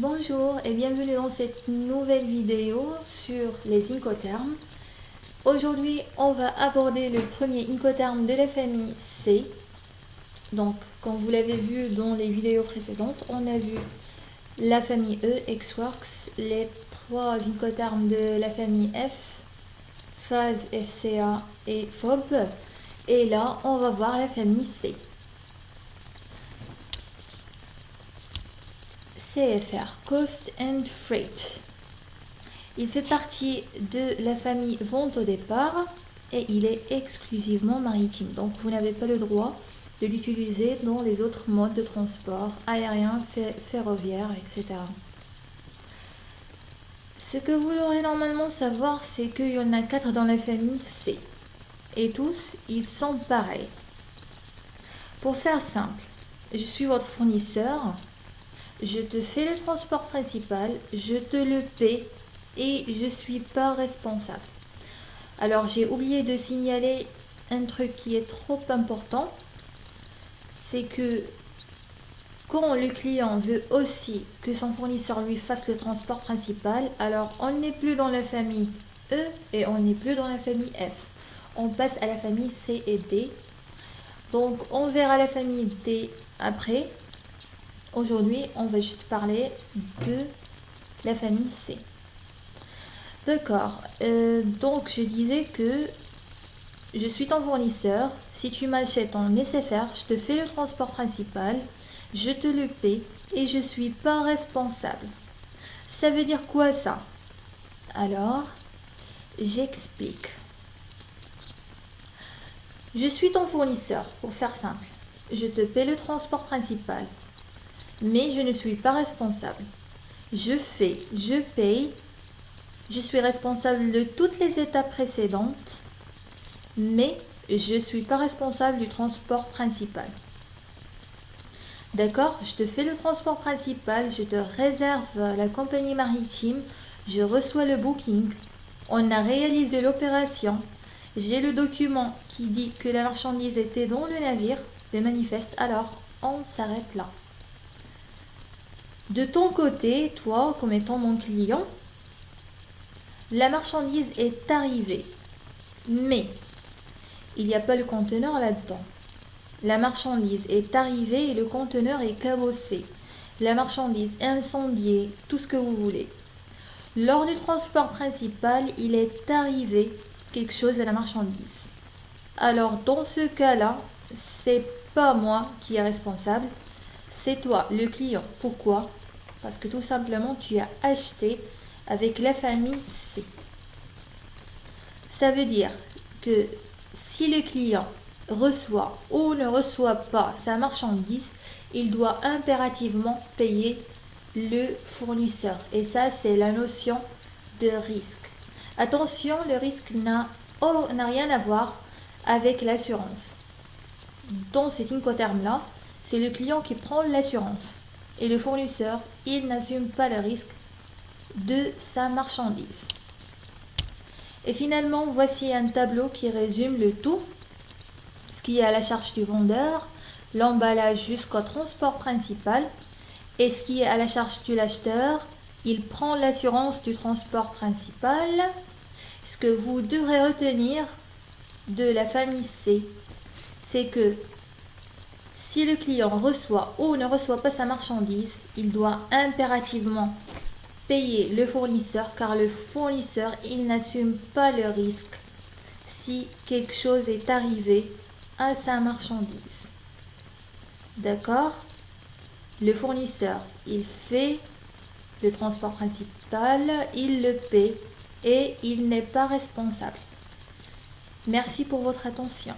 Bonjour et bienvenue dans cette nouvelle vidéo sur les incoterms. Aujourd'hui, on va aborder le premier incoterm de la famille C. Donc, comme vous l'avez vu dans les vidéos précédentes, on a vu la famille E, Xworks, les trois incoterms de la famille F, phase, FCA et FOB. Et là, on va voir la famille C. CFR, Cost and Freight. Il fait partie de la famille vente au départ et il est exclusivement maritime. Donc vous n'avez pas le droit de l'utiliser dans les autres modes de transport, aérien, ferroviaire, etc. Ce que vous devrez normalement savoir, c'est qu'il y en a 4 dans la famille C. Et tous, ils sont pareils. Pour faire simple, je suis votre fournisseur. Je te fais le transport principal, je te le paie et je ne suis pas responsable. Alors j'ai oublié de signaler un truc qui est trop important, c'est que quand le client veut aussi que son fournisseur lui fasse le transport principal, alors on n'est plus dans la famille E et on n'est plus dans la famille F. On passe à la famille C et D. Donc on verra la famille D après. Aujourd'hui, on va juste parler de la famille C. D'accord. Donc, je disais que je suis ton fournisseur. Si tu m'achètes en SFR, je te fais le transport principal, je te le paie et je ne suis pas responsable. Ça veut dire quoi ça? Alors, j'explique. Je suis ton fournisseur, pour faire simple. Je te paie le transport principal. Mais je ne suis pas responsable. Je fais, je paye, je suis responsable de toutes les étapes précédentes, mais je ne suis pas responsable du transport principal. D'accord? Je te fais le transport principal, je te réserve la compagnie maritime, je reçois le booking, on a réalisé l'opération, j'ai le document qui dit que la marchandise était dans le navire, le manifeste, alors on s'arrête là. De ton côté, toi, comme étant mon client, la marchandise est arrivée, mais il n'y a pas le conteneur là-dedans. La marchandise est arrivée et le conteneur est cabossé. La marchandise est incendiée, tout ce que vous voulez. Lors du transport principal, il est arrivé quelque chose à la marchandise. Alors, dans ce cas-là, c'est pas moi qui est responsable, c'est toi, le client. Pourquoi? Parce que tout simplement, tu as acheté avec la famille C. Ça veut dire que si le client reçoit ou ne reçoit pas sa marchandise, il doit impérativement payer le fournisseur. Et ça, c'est la notion de risque. Attention, le risque n'a rien à voir avec l'assurance. Dans cet incoterm-là, c'est le client qui prend l'assurance. Et le fournisseur, il n'assume pas le risque de sa marchandise. Et finalement, voici un tableau qui résume le tout. Ce qui est à la charge du vendeur, l'emballage jusqu'au transport principal. Et ce qui est à la charge de l'acheteur, il prend l'assurance du transport principal. Ce que vous devrez retenir de la famille C, c'est que si le client reçoit ou ne reçoit pas sa marchandise, il doit impérativement payer le fournisseur, car le fournisseur, il n'assume pas le risque si quelque chose est arrivé à sa marchandise. D'accord? Le fournisseur, il fait le transport principal, il le paie et il n'est pas responsable. Merci pour votre attention.